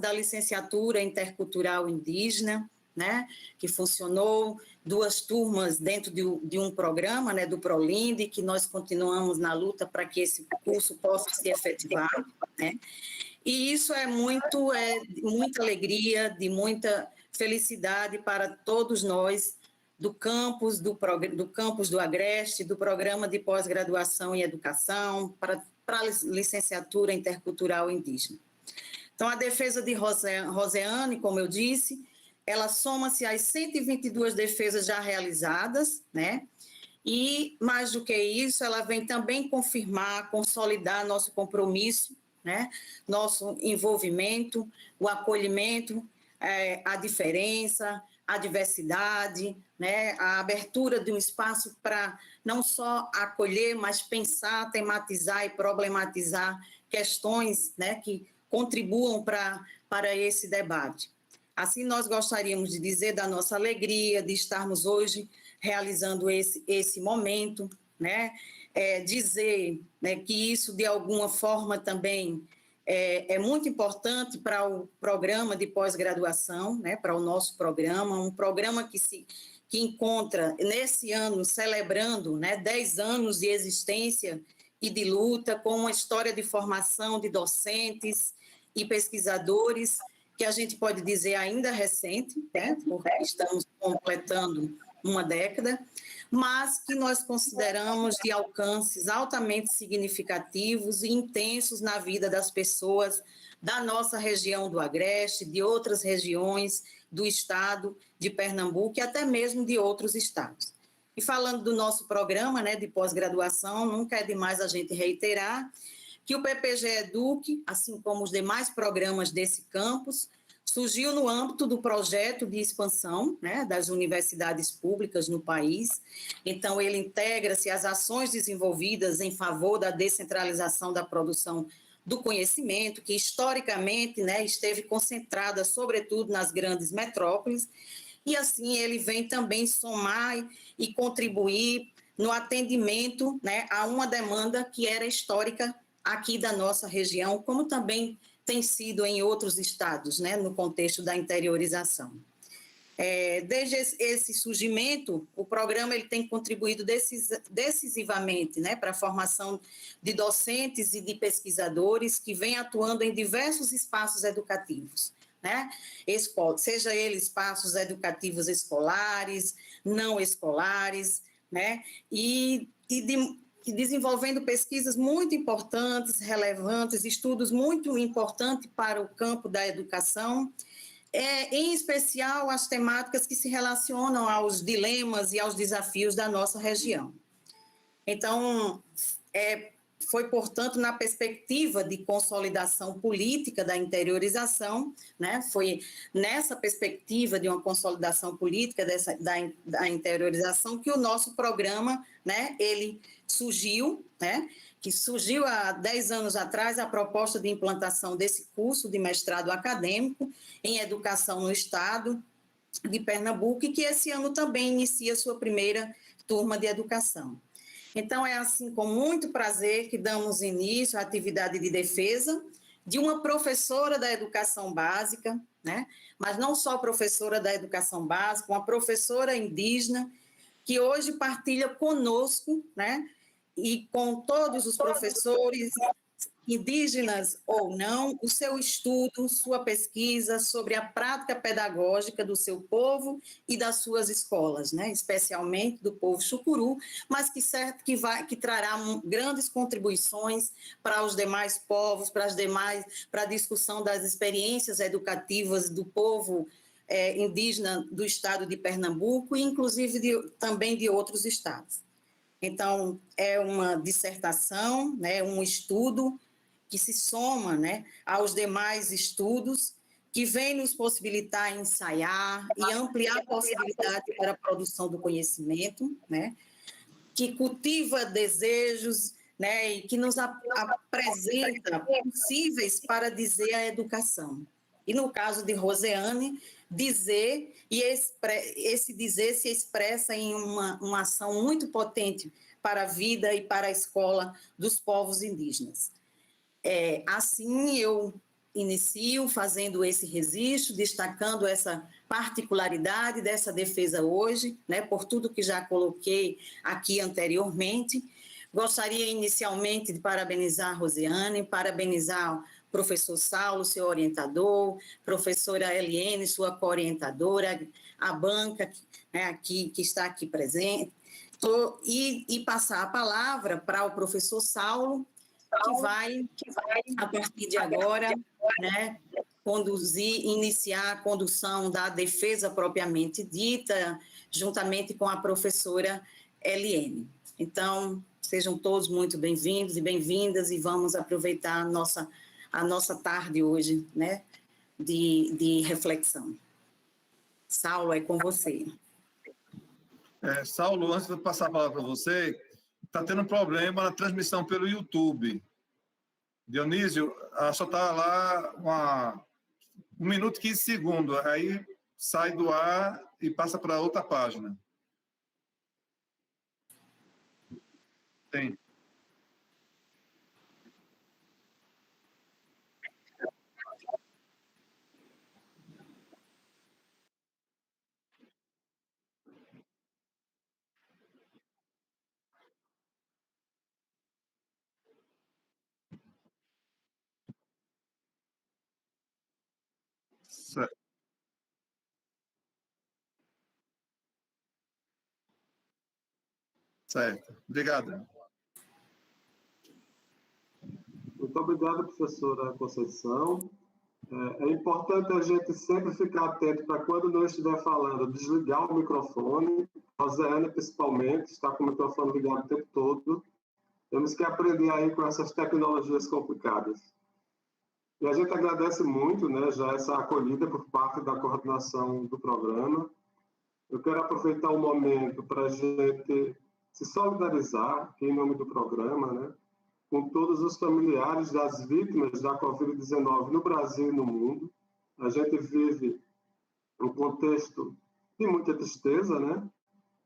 da licenciatura intercultural indígena, né, que funcionou 2 turmas dentro de um programa, né, do ProLinde, que nós continuamos na luta para que esse curso possa se efetivar, né, e isso é muita alegria, de muita felicidade para todos nós do campus do Agreste, do Programa de Pós-Graduação em Educação, para a licenciatura intercultural indígena. Então, a defesa de Roseane, como eu disse, ela soma-se às 122 defesas já realizadas, né? E, mais do que isso, ela vem também confirmar, consolidar nosso compromisso, né? Nosso envolvimento, o acolhimento, a diferença, a diversidade, né? A abertura de um espaço para não só acolher, mas pensar, tematizar e problematizar questões, né, que contribuam para esse debate. Assim, nós gostaríamos de dizer da nossa alegria de estarmos hoje realizando esse momento, né? Dizer, né, que isso, de alguma forma, também é muito importante para o programa de pós-graduação, né, para o nosso programa, um programa que encontra, nesse ano, celebrando, né, 10 anos de existência e de luta, com uma história de formação de docentes e pesquisadores, que a gente pode dizer ainda recente, né, porque estamos completando uma década, mas que nós consideramos de alcances altamente significativos e intensos na vida das pessoas da nossa região do Agreste, de outras regiões do estado de Pernambuco e até mesmo de outros estados. E falando do nosso programa, né, de pós-graduação, nunca é demais a gente reiterar que o PPG Eduque, assim como os demais programas desse campus, surgiu no âmbito do projeto de expansão, né, das universidades públicas no país. Então, ele integra-se às ações desenvolvidas em favor da descentralização da produção do conhecimento, que historicamente, né, esteve concentrada, sobretudo, nas grandes metrópoles, e assim ele vem também somar e contribuir no atendimento, né, a uma demanda que era histórica aqui da nossa região, como também tem sido em outros estados, né, no contexto da interiorização. Desde esse surgimento, o programa ele tem contribuído decisivamente, né, para a formação de docentes e de pesquisadores que vêm atuando em diversos espaços educativos, né, seja eles espaços educativos escolares, não escolares, né, e desenvolvendo pesquisas muito importantes, relevantes, estudos muito importantes para o campo da educação, em especial as temáticas que se relacionam aos dilemas e aos desafios da nossa região. Então, foi, portanto, na perspectiva de consolidação política da interiorização, né, foi nessa perspectiva de uma consolidação política da interiorização que o nosso programa, né, ele surgiu, né, que surgiu há 10 anos atrás a proposta de implantação desse curso de mestrado acadêmico em educação no estado de Pernambuco e que esse ano também inicia sua primeira turma de educação. Então, é assim, com muito prazer que damos início à atividade de defesa de uma professora da educação básica, né? Mas não só professora da educação básica, uma professora indígena que hoje partilha conosco, né? E com todos os professores, indígenas ou não, o seu estudo, sua pesquisa sobre a prática pedagógica do seu povo e das suas escolas, né, especialmente do povo chucuru, mas que trará grandes contribuições para os demais povos, para a discussão das experiências educativas do povo indígena do estado de Pernambuco e inclusive também de outros estados. Então, é uma dissertação, né, um estudo que se soma, né, aos demais estudos, que vem nos possibilitar ensaiar e ampliar a possibilidade para a produção do conhecimento, né, que cultiva desejos, né, e que nos apresenta possíveis para dizer a educação. E no caso de Roseane, dizer, e esse dizer se expressa em uma ação muito potente para a vida e para a escola dos povos indígenas. Assim, eu inicio fazendo esse registro, destacando essa particularidade dessa defesa hoje, né, por tudo que já coloquei aqui anteriormente. Gostaria inicialmente de parabenizar a Rosiane, parabenizar o professor Saulo, seu orientador, professora Eliene, sua co-orientadora, a banca, né, aqui, que está aqui presente, e passar a palavra para o professor Saulo, que vai, a partir de agora, né, iniciar a condução da defesa propriamente dita, juntamente com a professora Eliene. Então, sejam todos muito bem-vindos e bem-vindas, e vamos aproveitar a nossa tarde hoje, né, de reflexão. Saulo, é com você. Saulo, antes de passar a palavra para você, está tendo um problema na transmissão pelo YouTube. Dionísio, só está lá 1 minuto e 15 segundos, aí sai do ar e passa para outra página. Tem. Certo. Obrigado. Muito obrigado, professora Conceição. É importante a gente sempre ficar atento para, quando não estiver falando, desligar o microfone. A Rosiane, principalmente, está com o microfone ligado o tempo todo. Temos que aprender aí com essas tecnologias complicadas. E a gente agradece muito, né, já essa acolhida por parte da coordenação do programa. Eu quero aproveitar o momento para a gente se solidarizar, aqui em nome do programa, né, com todos os familiares das vítimas da Covid-19 no Brasil e no mundo. A gente vive um contexto de muita tristeza, né?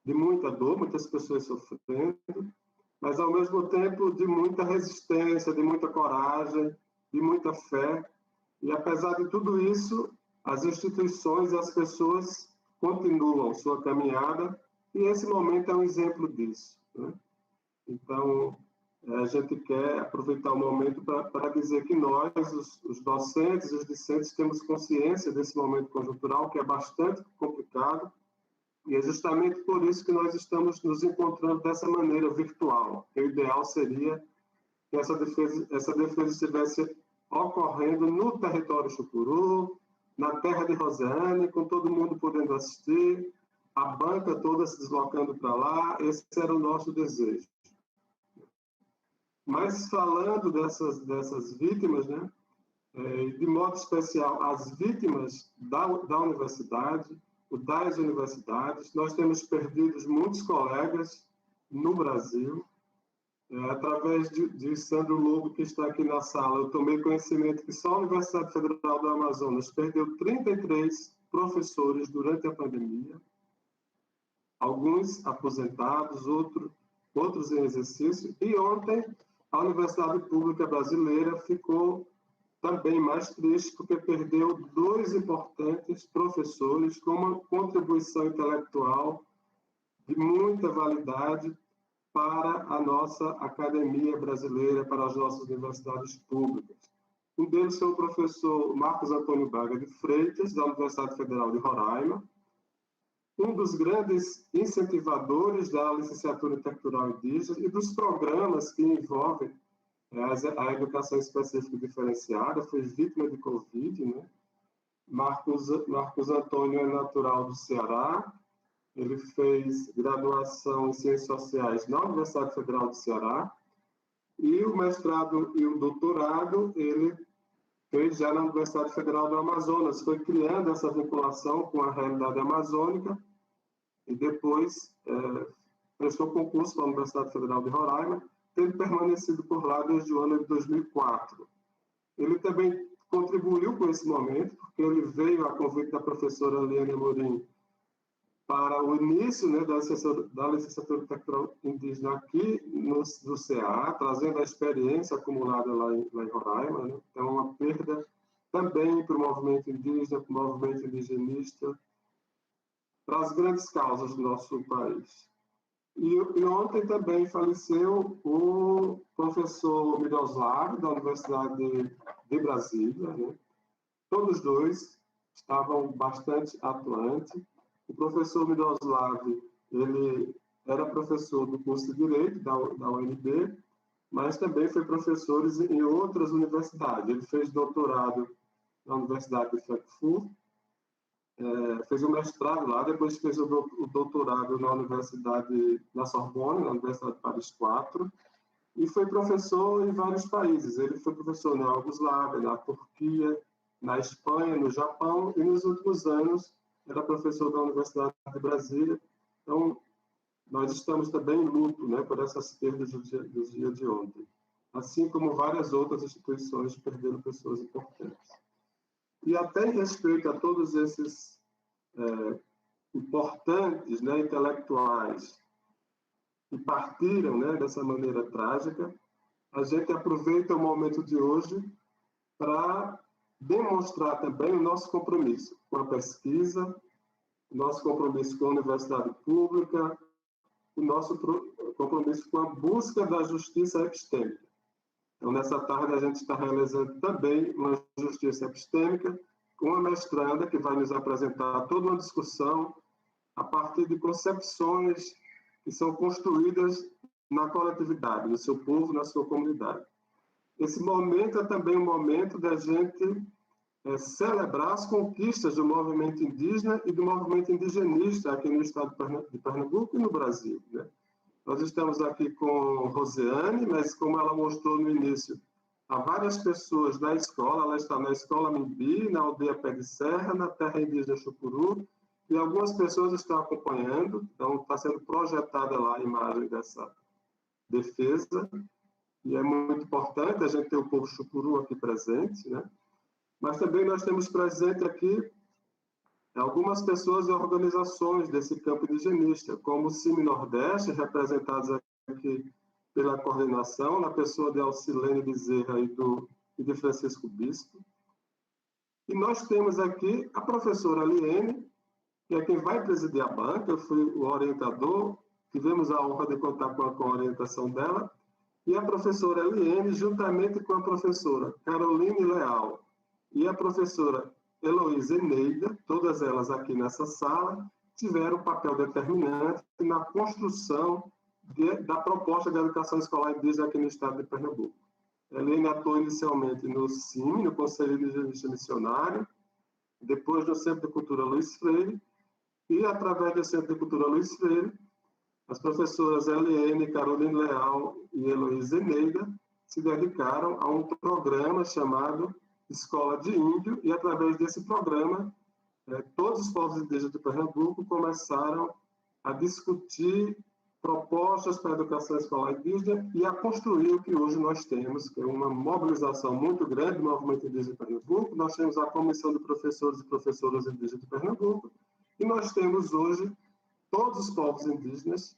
De muita dor, muitas pessoas sofrendo, mas, ao mesmo tempo, de muita resistência, de muita coragem, de muita fé. E, apesar de tudo isso, as instituições e as pessoas continuam sua caminhada, e esse momento é um exemplo disso, né? Então, a gente quer aproveitar o momento para dizer que nós, os docentes e os discentes, temos consciência desse momento conjuntural, que é bastante complicado, e é justamente por isso que nós estamos nos encontrando dessa maneira virtual. O ideal seria que essa defesa estivesse ocorrendo no território Chucuru, na terra de Rosiane, com todo mundo podendo assistir, a banca toda se deslocando para lá. Esse era o nosso desejo. Mas, falando dessas vítimas, né, de modo especial as vítimas da universidade, das universidades, nós temos perdido muitos colegas no Brasil. Através de Sandro Lobo, que está aqui na sala, eu tomei conhecimento que só a Universidade Federal do Amazonas perdeu 33 professores durante a pandemia, alguns aposentados, outros em exercício, e ontem a Universidade Pública Brasileira ficou também mais triste, porque perdeu 2 importantes professores com uma contribuição intelectual de muita validade para a nossa academia brasileira, para as nossas universidades públicas. Um deles foi o professor Marcos Antônio Braga de Freitas, da Universidade Federal de Roraima, um dos grandes incentivadores da licenciatura em Cultural Indígena e dos programas que envolvem a educação específica diferenciada, foi vítima de Covid, né? Marcos Antônio é natural do Ceará, ele fez graduação em Ciências Sociais na Universidade Federal do Ceará, e o mestrado e o doutorado ele fez já na Universidade Federal do Amazonas, foi criando essa vinculação com a realidade amazônica, e depois prestou concurso para a Universidade Federal de Roraima, tendo permanecido por lá desde o ano de 2004. Ele também contribuiu com esse momento, porque ele veio a convite da professora Eliane Amorim para o início, né, da licenciatura Cultural Indígena aqui no CA, trazendo a experiência acumulada lá em Roraima, né? Então, uma perda também para o movimento indígena, para o movimento indigenista, para as grandes causas do nosso país. E ontem também faleceu o professor Miroslav, da Universidade de Brasília, né? Todos dois estavam bastante atuantes. O professor Miroslav, ele era professor do curso de Direito da UNB, mas também foi professor em outras universidades. Ele fez doutorado na Universidade de Frankfurt, fez o mestrado lá, depois fez o doutorado na Universidade da Sorbonne, na Universidade de Paris IV, e foi professor em vários países. Ele foi professor na Iugoslávia, na Turquia, na Espanha, no Japão, e nos últimos anos era professor da Universidade de Brasília. Então, nós estamos também em luto, né, por essas perdas do dia de ontem, assim como várias outras instituições perderam pessoas importantes. E até em respeito a todos esses importantes, né, intelectuais que partiram, né, dessa maneira trágica, a gente aproveita o momento de hoje para demonstrar também o nosso compromisso com a pesquisa, o nosso compromisso com a universidade pública, o nosso compromisso com a busca da justiça epistêmica. Então, nessa tarde, a gente está realizando também uma justiça epistêmica com uma mestranda que vai nos apresentar toda uma discussão a partir de concepções que são construídas na coletividade, no seu povo, na sua comunidade. Esse momento é também um momento da gente celebrar as conquistas do movimento indígena e do movimento indigenista aqui no estado de Pernambuco e no Brasil, né? Nós estamos aqui com Rosiane, mas como ela mostrou no início, há várias pessoas da escola, ela está na Escola Mimbi, na aldeia Pé de Serra, na terra indígena Chucuru, e algumas pessoas estão acompanhando, então está sendo projetada lá a imagem dessa defesa, e é muito importante a gente ter o povo Chucuru aqui presente, né? Mas também nós temos presente aqui algumas pessoas e organizações desse campo indigenista, como o CIMI Nordeste, representados aqui pela coordenação, na pessoa de Alcilene Bezerra e de Francisco Bispo. E nós temos aqui a professora Liene, que é quem vai presidir a banca, eu fui o orientador, tivemos a honra de contar com a orientação dela, e a professora Liene, juntamente com a professora Caroline Leal e a professora Heloísa Eneida, todas elas aqui nessa sala, tiveram um papel determinante na construção da proposta de educação escolar indígena aqui no estado de Pernambuco. A Helene atuou inicialmente no CIMI, no Conselho Indigenista Missionário, depois no Centro de Cultura Luiz Freire, e através do Centro de Cultura Luiz Freire, as professoras Helene, Caroline Leal e Heloísa Eneida se dedicaram a um programa chamado Escola de Índio, e através desse programa, todos os povos indígenas de Pernambuco começaram a discutir propostas para a educação escolar indígena e a construir o que hoje nós temos, que é uma mobilização muito grande do movimento indígena de Pernambuco. Nós temos a Comissão de Professores e Professoras Indígenas de Pernambuco, e nós temos hoje todos os povos indígenas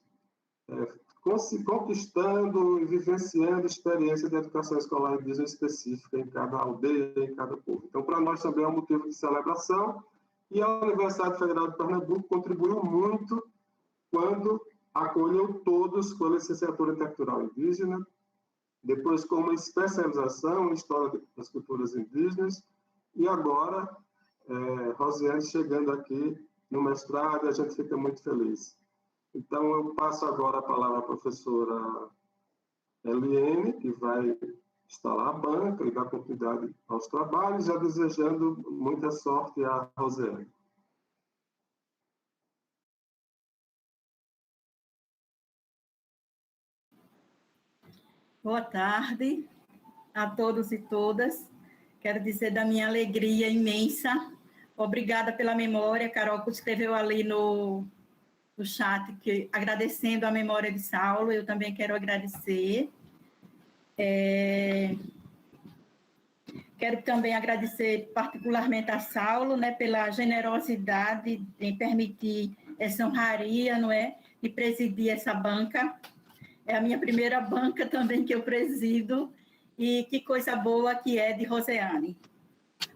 conquistando e vivenciando experiência de educação escolar indígena específica em cada aldeia, em cada povo. Então, para nós também é um motivo de celebração, e a Universidade Federal de Pernambuco contribuiu muito quando acolheu todos com a licenciatura em Técnica Cultural Indígena, depois com uma especialização em História das Culturas Indígenas, e agora, Rosiane chegando aqui no mestrado, a gente fica muito feliz. Então, eu passo agora a palavra à professora Eliene, que vai instalar a banca e dar continuidade aos trabalhos, já desejando muita sorte à Rosiane. Boa tarde a todos e todas. Quero dizer da minha alegria imensa. Obrigada pela memória. Carol escreveu ali no chat, agradecendo a memória de Saulo. Eu também quero agradecer. Quero também agradecer particularmente a Saulo, né, pela generosidade em permitir essa honraria, não é, de presidir essa banca. É a minha primeira banca também que eu presido, e que coisa boa que é de Rosiane.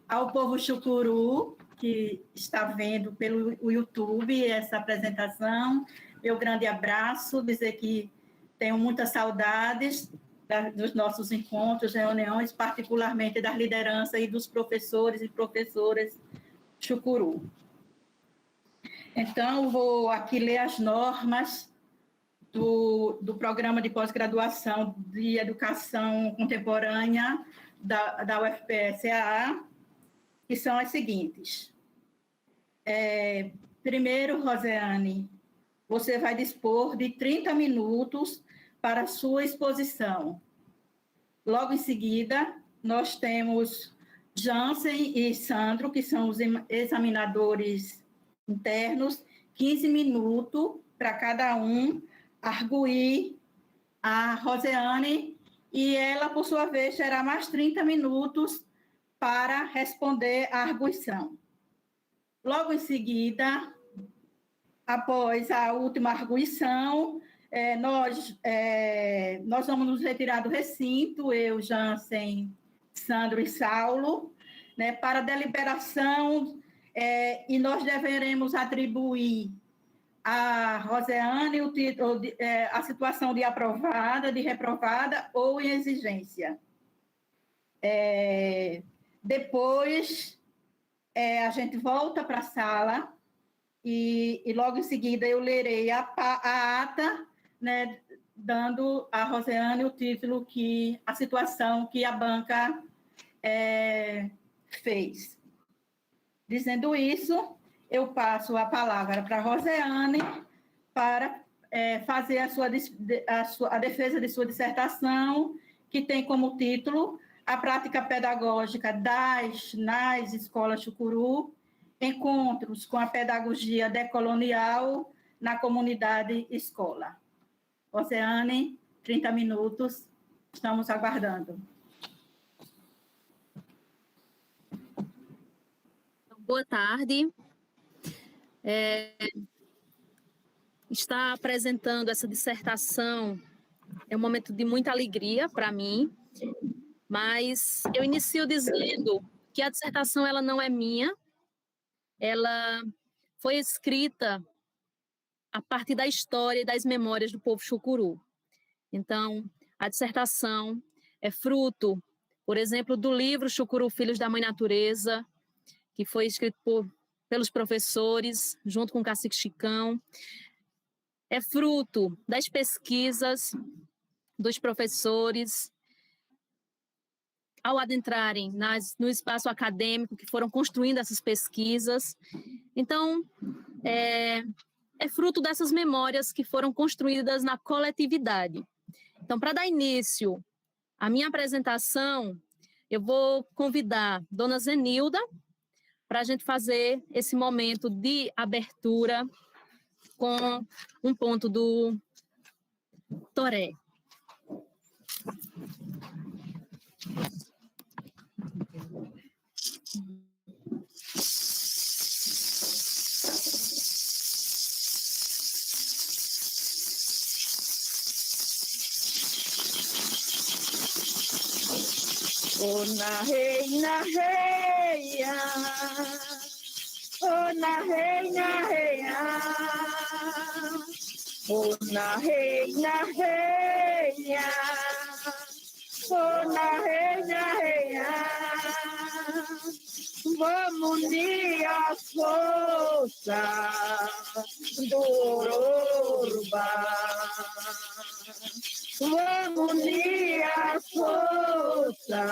ao povo chucuru, que está vendo pelo YouTube essa apresentação. Meu grande abraço, dizer que tenho muitas saudades dos nossos encontros, reuniões, particularmente das lideranças e dos professores e professoras chucuru. Então, vou aqui ler as normas do Programa de Pós-Graduação de Educação Contemporânea da UFPE-CAA, que são as seguintes. Primeiro, Roseane, você vai dispor de 30 minutos para a sua exposição. Logo em seguida, nós temos Jansen e Sandro, que são os examinadores internos, 15 minutos para cada um, arguir a Roseane, e ela, por sua vez, terá mais 30 minutos para responder à arguição. Logo em seguida, após a última arguição, nós vamos nos retirar do recinto, eu, Jansen, Sandro e Saulo, né, para deliberação, e nós deveremos atribuir a Roseane o título a situação de aprovada, de reprovada ou em exigência. Depois, a gente volta para a sala e logo em seguida eu lerei a ata, né, dando a Roseane o título a situação que a banca fez. Dizendo isso, eu passo a palavra para a Roseane para fazer a defesa de sua dissertação, que tem como título a prática pedagógica nas escolas chucuru, encontros com a pedagogia decolonial na comunidade escola. Roseane, 30 minutos, estamos aguardando. Boa tarde. Estar apresentando essa dissertação é um momento de muita alegria para mim, mas eu inicio dizendo que a dissertação ela não é minha, ela foi escrita a partir da história e das memórias do povo chucuru. Então, a dissertação é fruto, por exemplo, do livro Chucuru Filhos da Mãe Natureza, que foi escrito pelos professores, junto com o Cacique Chicão. É fruto das pesquisas dos professores, ao adentrarem no espaço acadêmico, que foram construindo essas pesquisas. Então, é fruto dessas memórias que foram construídas na coletividade. Então, para dar início à minha apresentação, eu vou convidar Dona Zenilda para a gente fazer esse momento de abertura com um ponto do Toré. Oh, na reina, reia. Oh, na reina, reia. Oh, na reina, reia. Oh, na reina, reia. Vamos unir a força do Ororubá. Vamos unir a força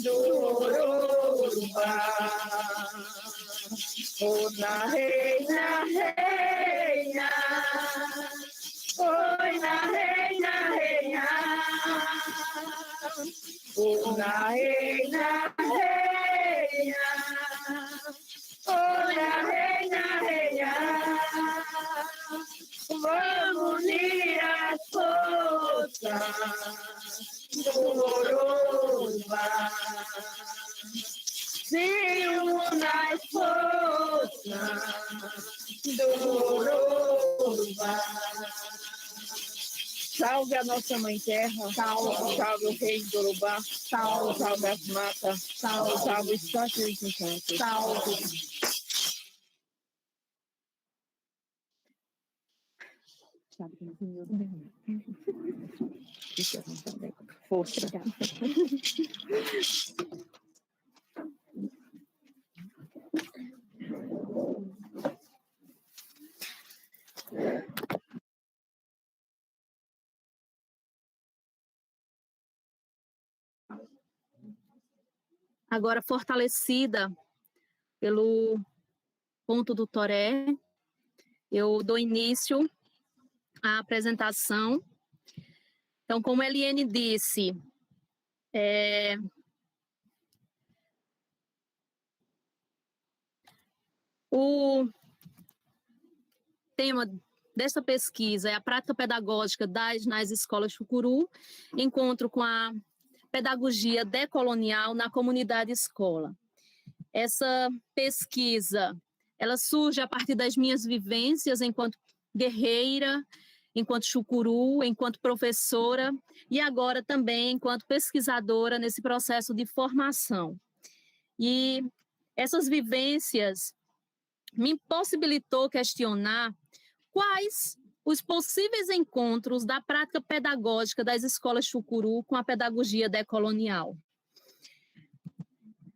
do Ororubá. Oh, na reina, reina. Oi, na reina, reina. Oh, na reina, reina. Oh, na reina, reina. Vamos unir a força do Ororubá. Se una as forças do Ororubá. Salve a nossa mãe terra, salve, salve o rei do Urubá, salve, salve as matas, salve, salve os santos e os encantos, salve. Força. Agora, fortalecida pelo ponto do Toré, eu dou início à apresentação. Então, como a Eliane disse, o tema dessa pesquisa é a prática pedagógica nas escolas Chucuru, encontro com a pedagogia decolonial na comunidade escola. Essa pesquisa, ela surge a partir das minhas vivências enquanto guerreira, enquanto chucuru, enquanto professora e agora também enquanto pesquisadora nesse processo de formação. E essas vivências me possibilitou questionar quais os possíveis encontros da prática pedagógica das escolas chucuru com a pedagogia decolonial.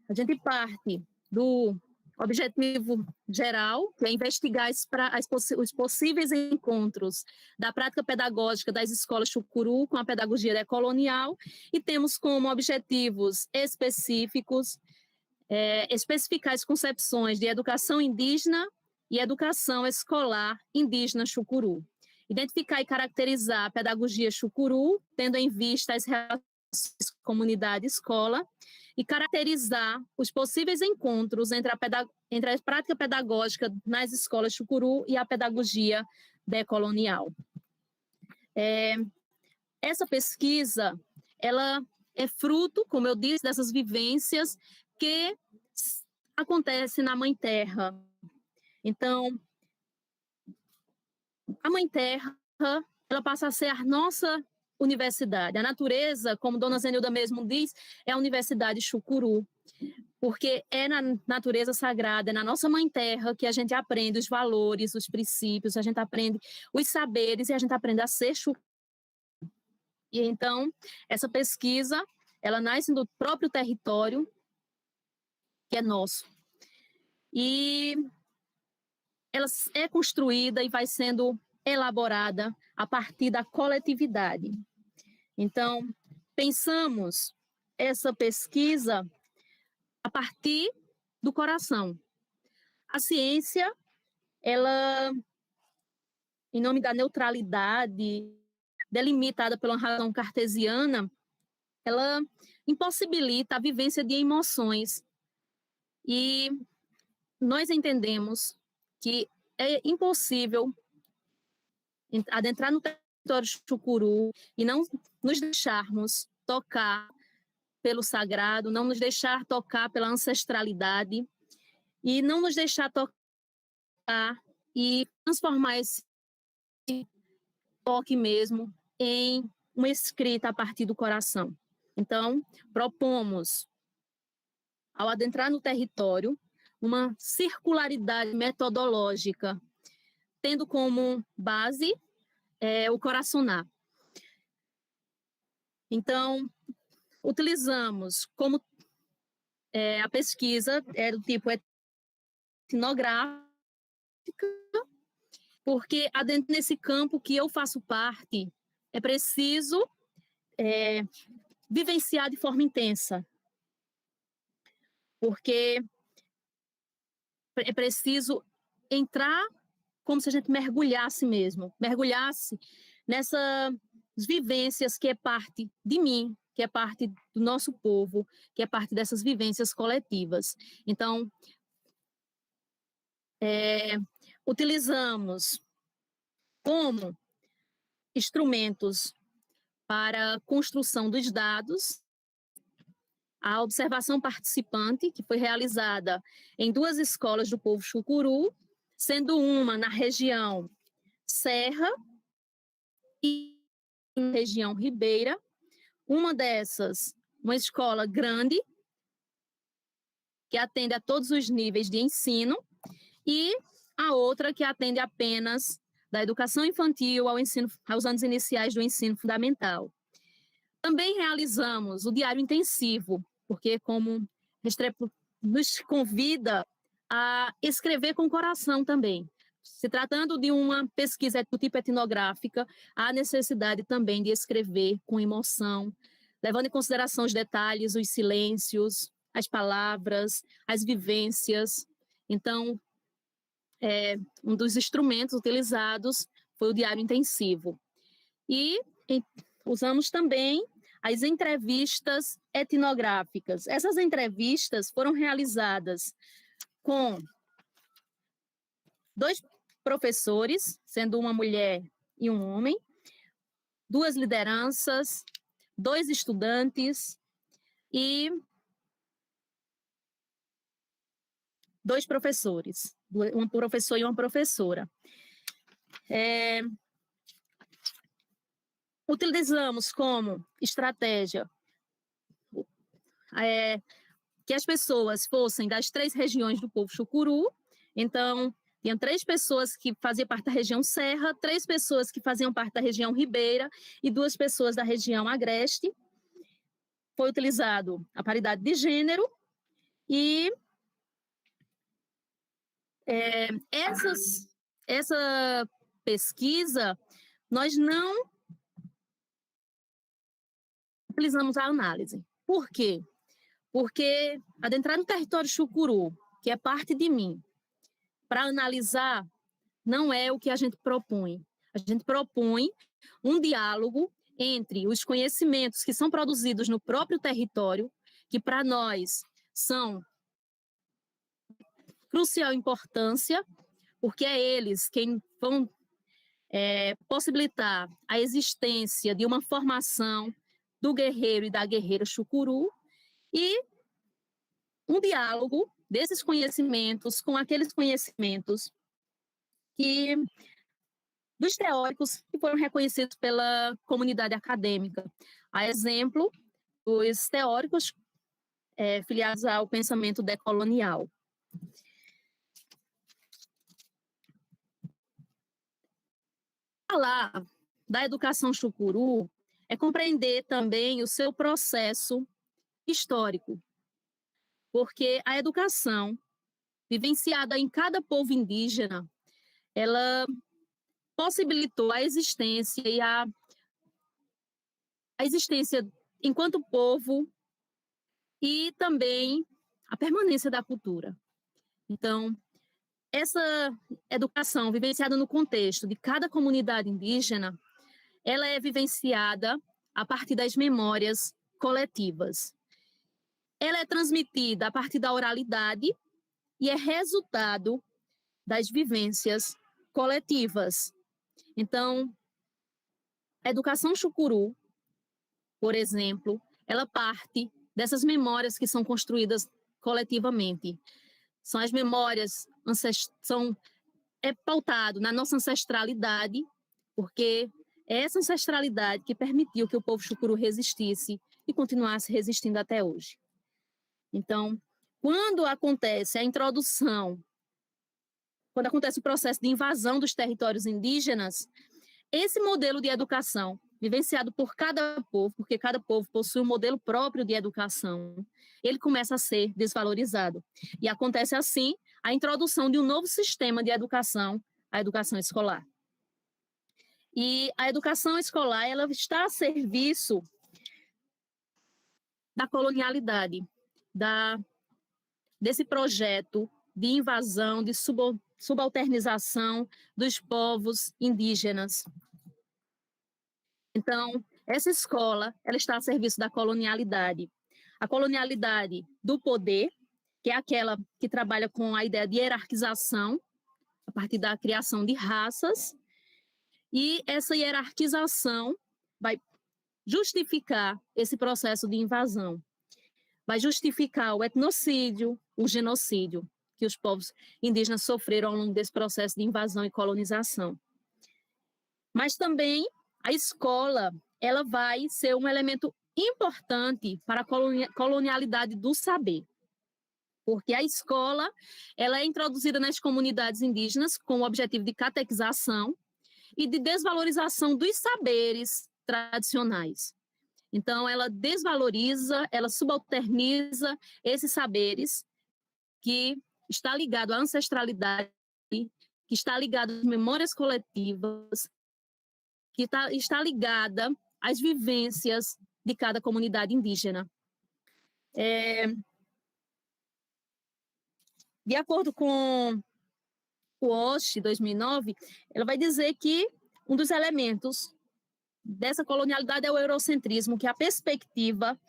A gente parte do objetivo geral, que é investigar os possíveis encontros da prática pedagógica das escolas chucuru com a pedagogia decolonial, e temos como objetivos específicos especificar as concepções de educação indígena e educação escolar indígena chucuru. Identificar e caracterizar a pedagogia chucuru, tendo em vista as relações comunidade-escola, e caracterizar os possíveis encontros entre a prática pedagógica nas escolas chucuru e a pedagogia decolonial. Essa pesquisa, ela é fruto, como eu disse, dessas vivências que acontecem na Mãe Terra. Então, a Mãe Terra, ela passa a ser a nossa universidade. A natureza, como Dona Zenilda mesmo diz, é a Universidade Chucuru, porque é na natureza sagrada, é na nossa Mãe Terra que a gente aprende os valores, os princípios, a gente aprende os saberes e a gente aprende a ser chucuru. E então, essa pesquisa, ela nasce do próprio território, que é nosso. E ela é construída e vai sendo elaborada a partir da coletividade. Então, pensamos essa pesquisa a partir do coração. A ciência, ela, em nome da neutralidade, delimitada pela razão cartesiana, ela impossibilita a vivência de emoções. E nós entendemos que é impossível adentrar no território chucuru e não nos deixarmos tocar pelo sagrado, não nos deixar tocar pela ancestralidade e não nos deixar tocar e transformar esse toque mesmo em uma escrita a partir do coração. Então, propomos, ao adentrar no território, uma circularidade metodológica, tendo como base o coraçonar. Então, utilizamos como a pesquisa do tipo etnográfica, porque adentro nesse campo que eu faço parte, é preciso vivenciar de forma intensa, porque é preciso entrar como se a gente mergulhasse mesmo, mergulhasse nessas vivências que é parte de mim, que é parte do nosso povo, que é parte dessas vivências coletivas. Então, utilizamos como instrumentos para a construção dos dados a observação participante, que foi realizada em 2 escolas do povo chucuru, sendo uma na região Serra e região Ribeira, uma dessas, uma escola grande, que atende a todos os níveis de ensino, e a outra que atende apenas da educação infantil aos anos iniciais do ensino fundamental. Também realizamos o diário intensivo, porque como Restrepo nos convida a escrever com o coração também. Se tratando de uma pesquisa do tipo etnográfica, há necessidade também de escrever com emoção, levando em consideração os detalhes, os silêncios, as palavras, as vivências. Então, um dos instrumentos utilizados foi o diário intensivo. E usamos também as entrevistas etnográficas. Essas entrevistas foram realizadas com 2 professores, sendo uma mulher e um homem, 2 lideranças, 2 estudantes e 2 professores, um professor e uma professora. Utilizamos como estratégia que as pessoas fossem das 3 regiões do povo chucuru. Então, tinham 3 pessoas que faziam parte da região Serra, 3 pessoas que faziam parte da região Ribeira e 2 pessoas da região Agreste. Foi utilizado a paridade de gênero e essa pesquisa, nós não utilizamos a análise. Por quê? Porque adentrar no território chucuru, que é parte de mim, para analisar, não é o que a gente propõe. A gente propõe um diálogo entre os conhecimentos que são produzidos no próprio território, que para nós são de crucial importância, porque é eles quem vão possibilitar a existência de uma formação do guerreiro e da guerreira chucuru, e um diálogo desses conhecimentos com aqueles conhecimentos dos teóricos que foram reconhecidos pela comunidade acadêmica. A exemplo dos teóricos filiados ao pensamento decolonial. Falar da educação chucuru é compreender também o seu processo histórico, porque a educação vivenciada em cada povo indígena, ela possibilitou a existência e a existência enquanto povo e também a permanência da cultura. Então, essa educação vivenciada no contexto de cada comunidade indígena, ela é vivenciada a partir das memórias coletivas. Ela é transmitida a partir da oralidade e é resultado das vivências coletivas. Então, a educação chucuru, por exemplo, ela parte dessas memórias que são construídas coletivamente. São as memórias, é pautado na nossa ancestralidade, porque é essa ancestralidade que permitiu que o povo chucuru resistisse e continuasse resistindo até hoje. Então, quando acontece a introdução, quando acontece o processo de invasão dos territórios indígenas, esse modelo de educação, vivenciado por cada povo, porque cada povo possui um modelo próprio de educação, ele começa a ser desvalorizado. E acontece assim a introdução de um novo sistema de educação, a educação escolar. E a educação escolar, ela está a serviço da colonialidade, desse projeto de invasão, de subalternização dos povos indígenas. Então, essa escola, ela está a serviço da colonialidade. A colonialidade do poder, que é aquela que trabalha com a ideia de hierarquização, a partir da criação de raças, e essa hierarquização vai justificar esse processo de invasão. Vai justificar o etnocídio, o genocídio que os povos indígenas sofreram ao longo desse processo de invasão e colonização. Mas também a escola ela vai ser um elemento importante para a colonialidade do saber, porque a escola ela é introduzida nas comunidades indígenas com o objetivo de catequização e de desvalorização dos saberes tradicionais. Então, ela desvaloriza, ela subalterniza esses saberes que está ligado à ancestralidade, que está ligado às memórias coletivas, que está ligada às vivências de cada comunidade indígena. De acordo com o OSH 2009, ela vai dizer que um dos elementos dessa colonialidade é o eurocentrismo, que é a perspectiva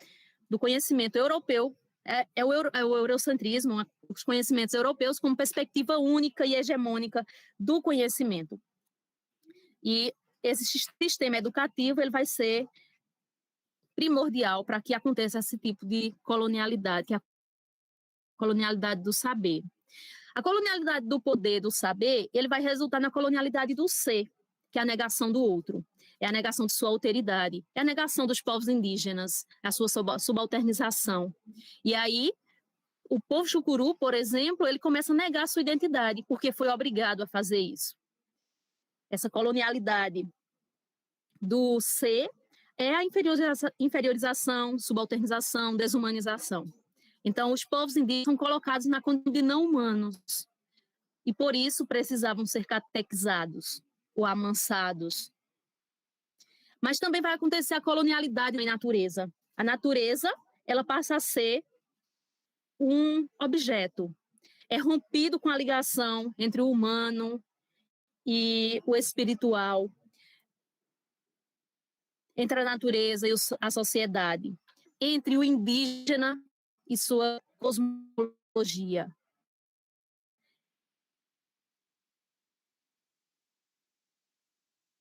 do conhecimento europeu, é o eurocentrismo, os conhecimentos europeus como perspectiva única e hegemônica do conhecimento. E esse sistema educativo ele vai ser primordial para que aconteça esse tipo de colonialidade, que é a colonialidade do saber. A colonialidade do poder, do saber, ele vai resultar na colonialidade do ser, que é a negação do outro, é a negação de sua alteridade, é a negação dos povos indígenas, a sua subalternização. E aí, o povo chucuru, por exemplo, ele começa a negar a sua identidade, porque foi obrigado a fazer isso. Essa colonialidade do ser é a inferiorização, subalternização, desumanização. Então, os povos indígenas são colocados na condição de não humanos e, por isso, precisavam ser catequizados ou amansados. Mas também vai acontecer a colonialidade na natureza. A natureza, ela passa a ser um objeto. É rompido com a ligação entre o humano e o espiritual, entre a natureza e a sociedade, entre o indígena e sua cosmologia.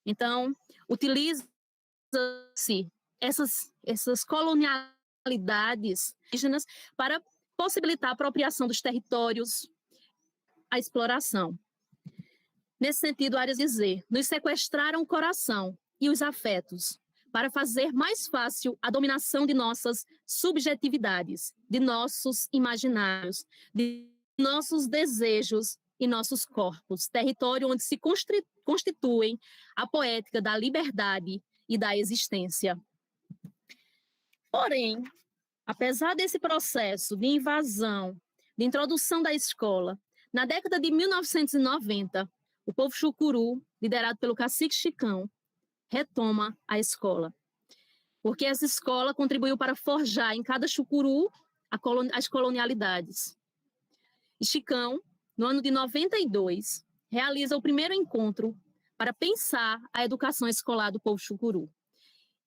Então, utiliza-se essas colonialidades indígenas para possibilitar a apropriação dos territórios, a exploração. Nesse sentido, Arias dizer, nos sequestraram o coração e os afetos para fazer mais fácil a dominação de nossas subjetividades, de nossos imaginários, de nossos desejos e nossos corpos, território onde se constituem a poética da liberdade e da existência. Porém, apesar desse processo de invasão, de introdução da escola, na década de 1990, o povo chucuru, liderado pelo cacique Chicão, retoma a escola. Porque essa escola contribuiu para forjar em cada chucuru as colonialidades. E Chicão, no ano de 92, realiza o primeiro encontro para pensar a educação escolar do povo chucuru.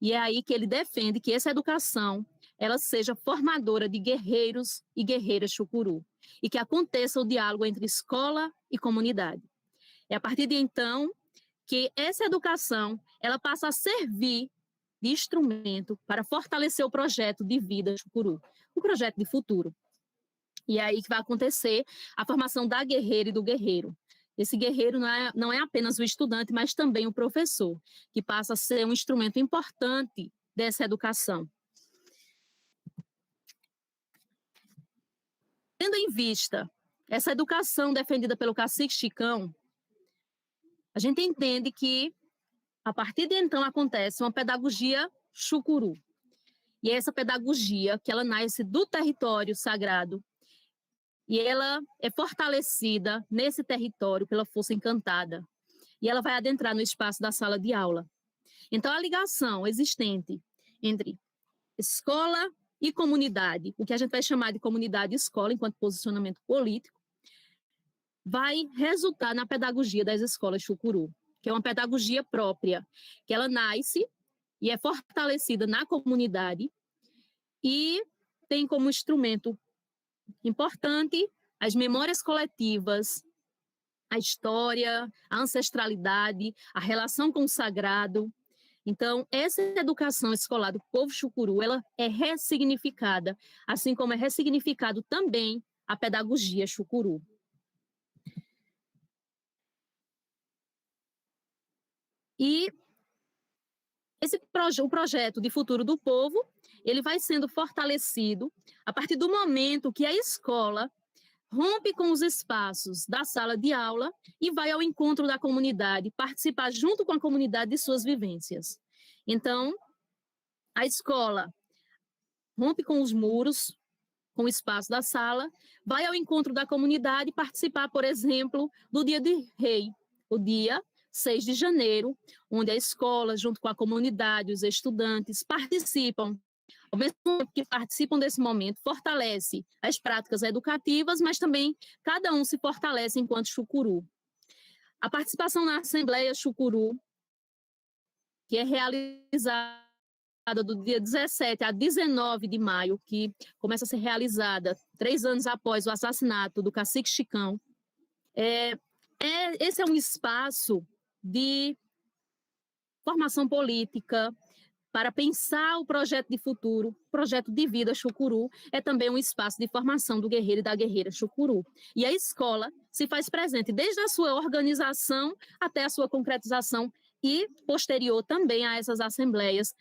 E é aí que ele defende que essa educação ela seja formadora de guerreiros e guerreiras chucuru, e que aconteça o diálogo entre escola e comunidade. É a partir de então que essa educação ela passa a servir de instrumento para fortalecer o projeto de vida chucuru, um projeto de futuro. E é aí que vai acontecer a formação da guerreira e do guerreiro. Esse guerreiro não é apenas o estudante, mas também o professor, que passa a ser um instrumento importante dessa educação. Tendo em vista essa educação defendida pelo cacique Chicão, a gente entende que, a partir de então, acontece uma pedagogia chucuru. E essa pedagogia, que ela nasce do território sagrado, e ela é fortalecida nesse território pela força encantada. E ela vai adentrar no espaço da sala de aula. Então, a ligação existente entre escola e comunidade, o que a gente vai chamar de comunidade-escola, enquanto posicionamento político, vai resultar na pedagogia das escolas chucuru, que é uma pedagogia própria, que ela nasce e é fortalecida na comunidade e tem como instrumento importante as memórias coletivas, a história, a ancestralidade, a relação com o sagrado. Então, essa educação escolar do povo chucuru, ela é ressignificada, assim como é ressignificado também a pedagogia chucuru. E O projeto de futuro do povo, ele vai sendo fortalecido a partir do momento que a escola rompe com os espaços da sala de aula e vai ao encontro da comunidade, participar junto com a comunidade de suas vivências. Então, a escola rompe com os muros, com o espaço da sala, vai ao encontro da comunidade participar, por exemplo, do Dia do Rei, o dia 6 de janeiro, onde a escola, junto com a comunidade, os estudantes, participam. Ao mesmo tempo que participam desse momento, fortalece as práticas educativas, mas também cada um se fortalece enquanto chucuru. A participação na Assembleia Chucuru, que é realizada do dia 17 a 19 de maio, que começa a ser realizada 3 anos após o assassinato do cacique Chicão. Esse é um espaço de formação política para pensar o projeto de futuro, projeto de vida chucuru, é também um espaço de formação do guerreiro e da guerreira chucuru. E a escola se faz presente desde a sua organização até a sua concretização e posterior também a essas assembleias,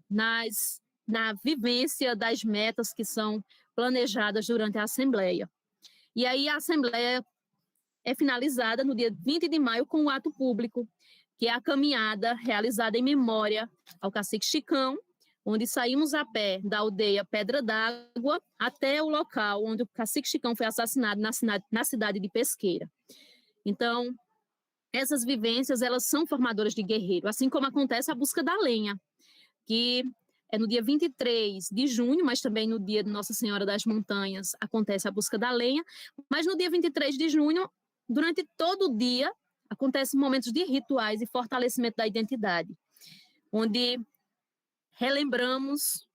na vivência das metas que são planejadas durante a Assembleia. E aí a Assembleia é finalizada no dia 20 de maio com o ato público, que é a caminhada realizada em memória ao cacique Chicão, onde saímos a pé da aldeia Pedra d'Água até o local onde o cacique Chicão foi assassinado na cidade de Pesqueira. Então, essas vivências, elas são formadoras de guerreiro, assim como acontece a busca da lenha, que é no dia 23 de junho, mas também no dia de Nossa Senhora das Montanhas acontece a busca da lenha, mas no dia 23 de junho, durante todo o dia, acontecem momentos de rituais e fortalecimento da identidade, onde relembramos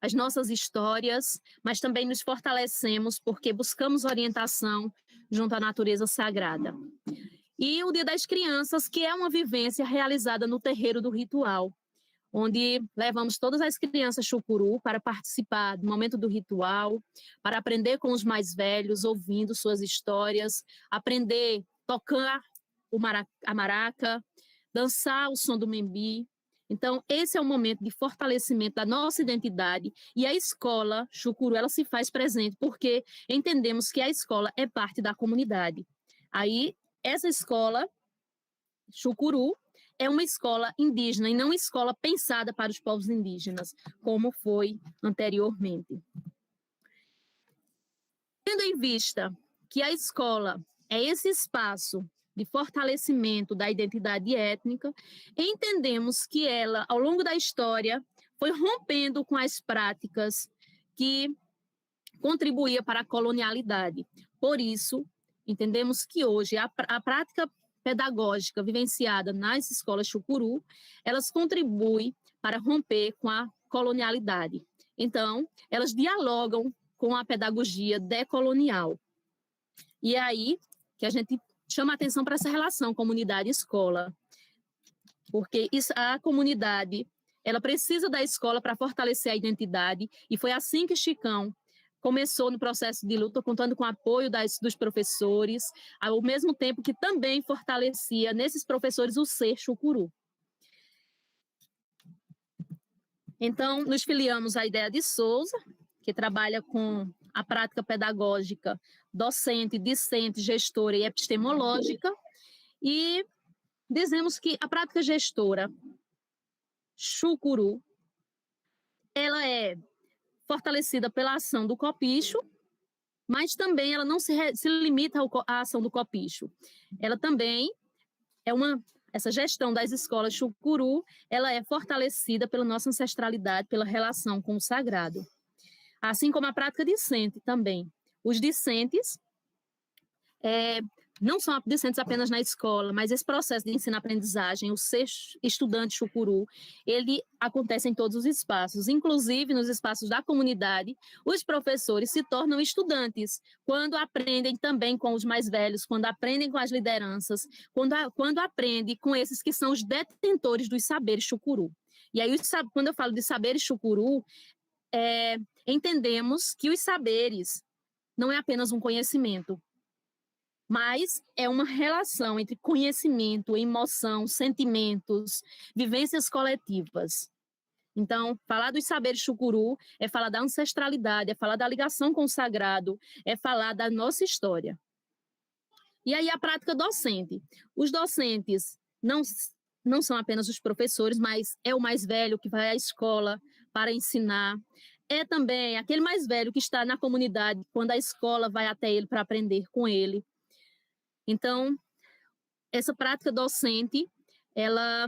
as nossas histórias, mas também nos fortalecemos porque buscamos orientação junto à natureza sagrada. E o Dia das Crianças, que é uma vivência realizada no terreiro do ritual, onde levamos todas as crianças chucuru para participar do momento do ritual, para aprender com os mais velhos, ouvindo suas histórias, aprender a tocar a maraca, dançar o som do membi. Então, esse é um momento de fortalecimento da nossa identidade e a escola chucuru, ela se faz presente porque entendemos que a escola é parte da comunidade. Aí, essa escola chucuru é uma escola indígena e não uma escola pensada para os povos indígenas, como foi anteriormente. Tendo em vista que a escola é esse espaço de fortalecimento da identidade étnica, entendemos que ela, ao longo da história, foi rompendo com as práticas que contribuíam para a colonialidade. Por isso, entendemos que hoje a prática pedagógica vivenciada nas escolas chucuru, elas contribuem para romper com a colonialidade. Então, elas dialogam com a pedagogia decolonial. E é aí que a gente chama a atenção para essa relação comunidade-escola, porque a comunidade, ela precisa da escola para fortalecer a identidade, e foi assim que Chicão começou no processo de luta, contando com o apoio dos professores, ao mesmo tempo que também fortalecia nesses professores o ser chucuru. Então, nos filiamos à Ideia de Souza, que trabalha com a prática pedagógica docente, discente, gestora e epistemológica, e dizemos que a prática gestora chucuru, ela é fortalecida pela ação do copicho, mas também ela não se limita à ação do copicho. Ela também é essa gestão das escolas chucuru, ela é fortalecida pela nossa ancestralidade, pela relação com o sagrado. Assim como a prática discente também. Os discentes não são discentes apenas na escola, mas esse processo de ensino-aprendizagem, o ser estudante chucuru, ele acontece em todos os espaços, inclusive nos espaços da comunidade. Os professores se tornam estudantes quando aprendem também com os mais velhos, quando aprendem com as lideranças, quando aprendem com esses que são os detentores dos saberes chucuru. E aí, quando eu falo de saberes chucuru, entendemos que os saberes não é apenas um conhecimento. mas é uma relação entre conhecimento, emoção, sentimentos, vivências coletivas. Então, falar dos saberes chucuru é falar da ancestralidade, é falar da ligação com o sagrado, é falar da nossa história. E aí a prática docente. Os docentes não são apenas os professores, mas é o mais velho que vai à escola para ensinar. É também aquele mais velho que está na comunidade quando a escola vai até ele para aprender com ele. Então, essa prática docente, ela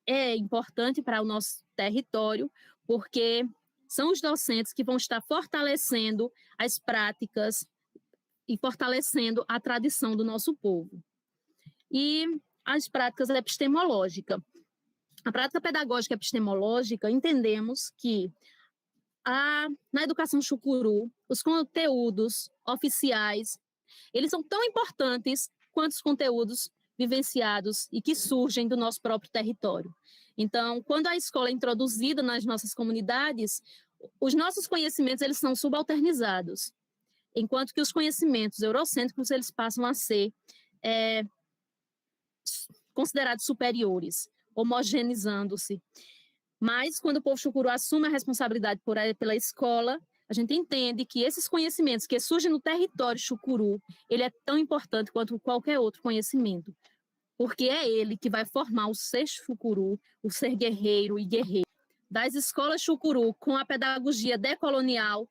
é importante para o nosso território, porque são os docentes que vão estar fortalecendo as práticas e fortalecendo a tradição do nosso povo. E as práticas epistemológicas. A prática pedagógica epistemológica, entendemos que na educação chucuru, os conteúdos oficiais, eles são tão importantes quanto os conteúdos vivenciados e que surgem do nosso próprio território. Então, quando a escola é introduzida nas nossas comunidades, os nossos conhecimentos eles são subalternizados, enquanto que os conhecimentos eurocêntricos eles passam a ser considerados superiores, homogeneizando-se. Mas, quando o povo chucuru assume a responsabilidade pela escola, a gente entende que esses conhecimentos que surgem no território chucuru, ele é tão importante quanto qualquer outro conhecimento, porque é ele que vai formar o ser chucuru, o ser guerreiro e guerreiro. Das escolas chucuru, com a pedagogia decolonial,